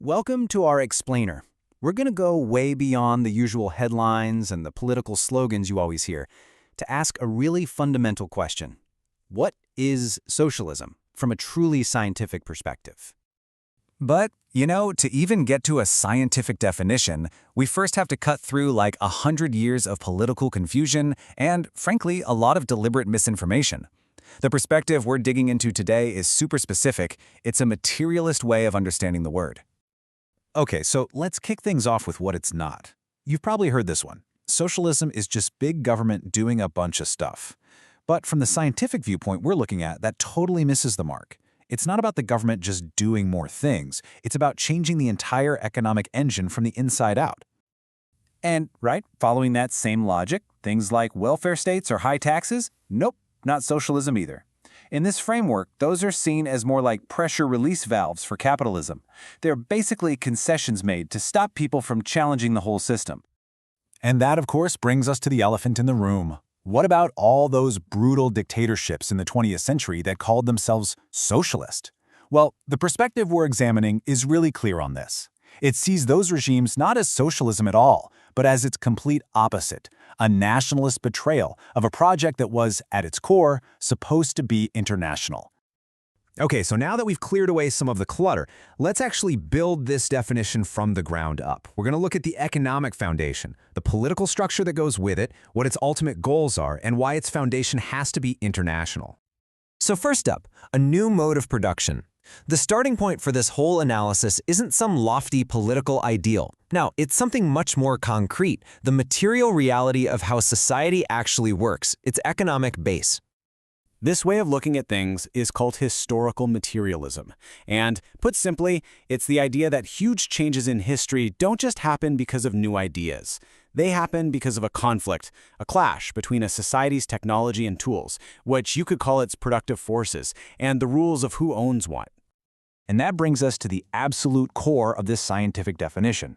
Welcome to our explainer. We're going to go way beyond the usual headlines and the political slogans you always hear to ask a really fundamental question. What is socialism from a truly scientific perspective? But, to even get to a scientific definition, we first have to cut through like 100 years of political confusion and, frankly, a lot of deliberate misinformation. The perspective we're digging into today is super specific. It's a materialist way of understanding the word. Okay, so let's kick things off with what it's not. You've probably heard this one. Socialism is just big government doing a bunch of stuff. But from the scientific viewpoint we're looking at, that totally misses the mark. It's not about the government just doing more things. It's about changing the entire economic engine from the inside out. And, following that same logic, things like welfare states or high taxes? Nope, not socialism either. In this framework, those are seen as more like pressure release valves for capitalism. They're basically concessions made to stop people from challenging the whole system. And that, of course, brings us to the elephant in the room. What about all those brutal dictatorships in the 20th century that called themselves socialist? Well, the perspective we're examining is really clear on this. It sees those regimes not as socialism at all, but as its complete opposite, a nationalist betrayal of a project that was, at its core, supposed to be international. Okay, so now that we've cleared away some of the clutter, let's actually build this definition from the ground up. We're going to look at the economic foundation, the political structure that goes with it, what its ultimate goals are, and why its foundation has to be international. So first up, a new mode of production. The starting point for this whole analysis isn't some lofty political ideal. Now, it's something much more concrete, the material reality of how society actually works, its economic base. This way of looking at things is called historical materialism. And, put simply, it's the idea that huge changes in history don't just happen because of new ideas. They happen because of a conflict, a clash between a society's technology and tools, which you could call its productive forces, and the rules of who owns what. And that brings us to the absolute core of this scientific definition.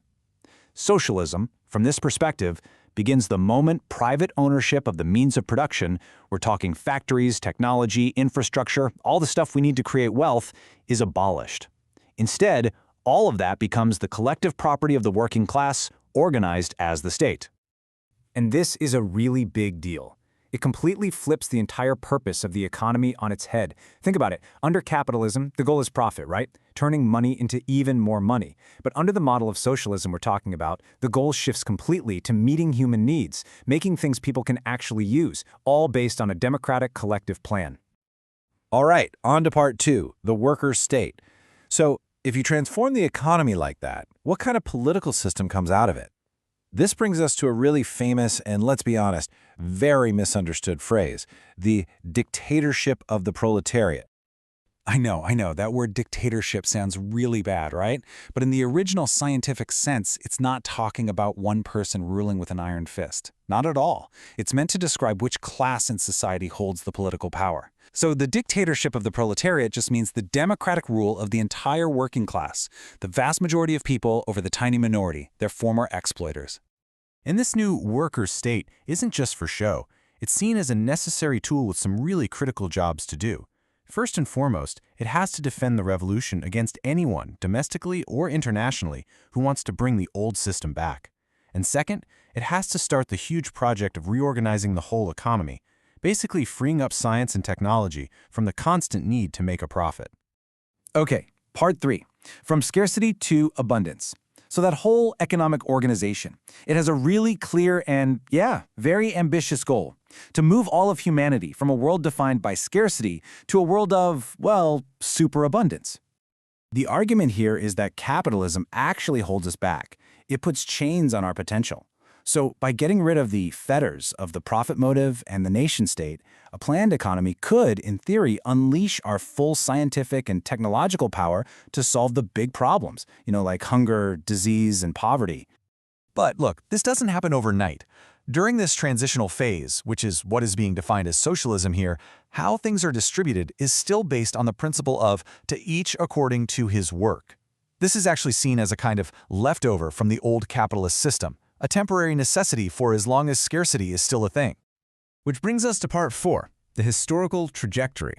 Socialism, from this perspective, begins the moment private ownership of the means of production, we're talking factories, technology, infrastructure, all the stuff we need to create wealth, is abolished. Instead, all of that becomes the collective property of the working class, organized as the state. And this is a really big deal. It completely flips the entire purpose of the economy on its head. Think about it. Under capitalism, the goal is profit, right? Turning money into even more money. But under the model of socialism we're talking about, the goal shifts completely to meeting human needs, making things people can actually use, all based on a democratic collective plan. All right, on to part two, the worker state. So, if you transform the economy like that, what kind of political system comes out of it? This brings us to a really famous and, let's be honest, very misunderstood phrase, the dictatorship of the proletariat. I know, that word dictatorship sounds really bad, right? But in the original scientific sense, it's not talking about one person ruling with an iron fist. Not at all. It's meant to describe which class in society holds the political power. So the dictatorship of the proletariat just means the democratic rule of the entire working class, the vast majority of people over the tiny minority, their former exploiters. And this new worker state isn't just for show. It's seen as a necessary tool with some really critical jobs to do. First and foremost, it has to defend the revolution against anyone, domestically or internationally, who wants to bring the old system back. And second, it has to start the huge project of reorganizing the whole economy, basically freeing up science and technology from the constant need to make a profit. Okay, part three, from scarcity to abundance. So that whole economic organization, it has a really clear and, very ambitious goal: to move all of humanity from a world defined by scarcity to a world of, superabundance. The argument here is that capitalism actually holds us back. It puts chains on our potential. So by getting rid of the fetters of the profit motive and the nation-state, a planned economy could, in theory, unleash our full scientific and technological power to solve the big problems, like hunger, disease, and poverty. But look, this doesn't happen overnight. During this transitional phase, which is what is being defined as socialism here, how things are distributed is still based on the principle of to each according to his work. This is actually seen as a kind of leftover from the old capitalist system, a temporary necessity for as long as scarcity is still a thing. Which brings us to part four, the historical trajectory.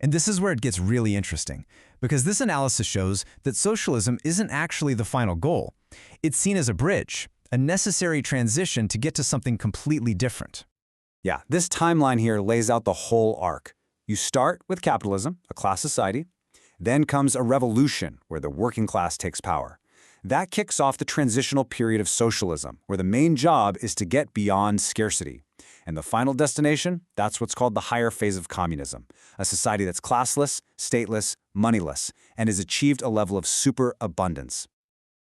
And this is where it gets really interesting, because this analysis shows that socialism isn't actually the final goal. It's seen as a bridge, a necessary transition to get to something completely different. Yeah, this timeline here lays out the whole arc. You start with capitalism, a class society. Then comes a revolution where the working class takes power. That kicks off the transitional period of socialism, where the main job is to get beyond scarcity. And the final destination, that's what's called the higher phase of communism, a society that's classless, stateless, moneyless, and has achieved a level of superabundance.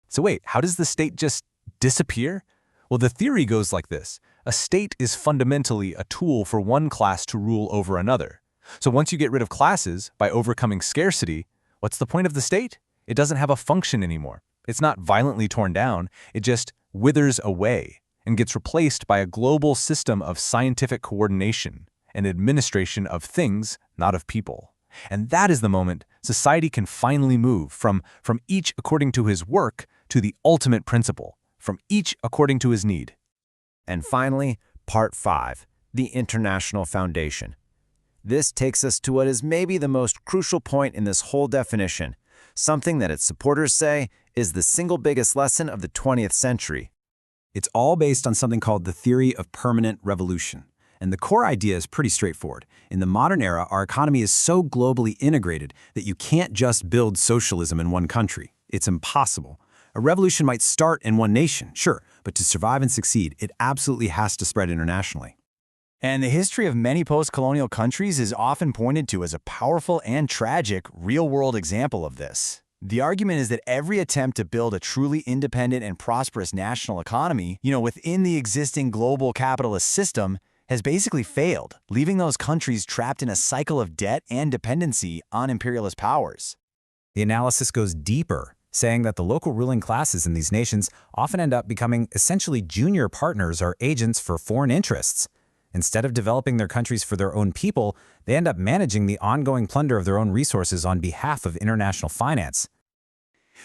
So wait, how does the state just disappear? Well, the theory goes like this. A state is fundamentally a tool for one class to rule over another. So once you get rid of classes by overcoming scarcity, what's the point of the state? It doesn't have a function anymore. It's not violently torn down, it just withers away and gets replaced by a global system of scientific coordination and administration of things, not of people. And that is the moment society can finally move from each according to his work to the ultimate principle, from each according to his need. And finally, Part 5, the International Foundation. This takes us to what is maybe the most crucial point in this whole definition, something that its supporters say is the single biggest lesson of the 20th century. It's all based on something called the theory of permanent revolution. And the core idea is pretty straightforward. In the modern era, our economy is so globally integrated that you can't just build socialism in one country. It's impossible. A revolution might start in one nation, sure, but to survive and succeed, it absolutely has to spread internationally. And the history of many post-colonial countries is often pointed to as a powerful and tragic real-world example of this. The argument is that every attempt to build a truly independent and prosperous national economy, within the existing global capitalist system, has basically failed, leaving those countries trapped in a cycle of debt and dependency on imperialist powers. The analysis goes deeper, saying that the local ruling classes in these nations often end up becoming essentially junior partners or agents for foreign interests. Instead of developing their countries for their own people, they end up managing the ongoing plunder of their own resources on behalf of international finance.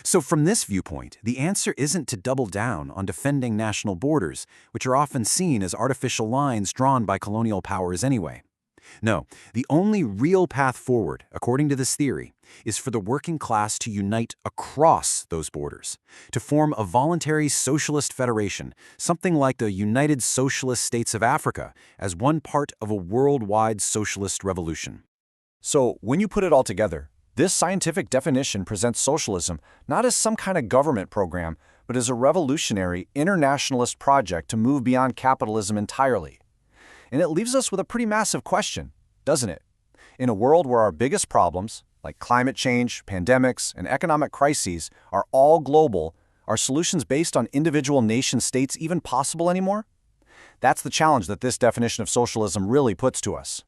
So from this viewpoint, the answer isn't to double down on defending national borders, which are often seen as artificial lines drawn by colonial powers anyway. No, the only real path forward, according to this theory, is for the working class to unite across those borders, to form a voluntary socialist federation, something like the United Socialist States of Africa, as one part of a worldwide socialist revolution. So, when you put it all together, this scientific definition presents socialism not as some kind of government program, but as a revolutionary internationalist project to move beyond capitalism entirely. And it leaves us with a pretty massive question, doesn't it? In a world where our biggest problems, like climate change, pandemics, and economic crises, are all global, are solutions based on individual nation-states even possible anymore? That's the challenge that this definition of socialism really puts to us.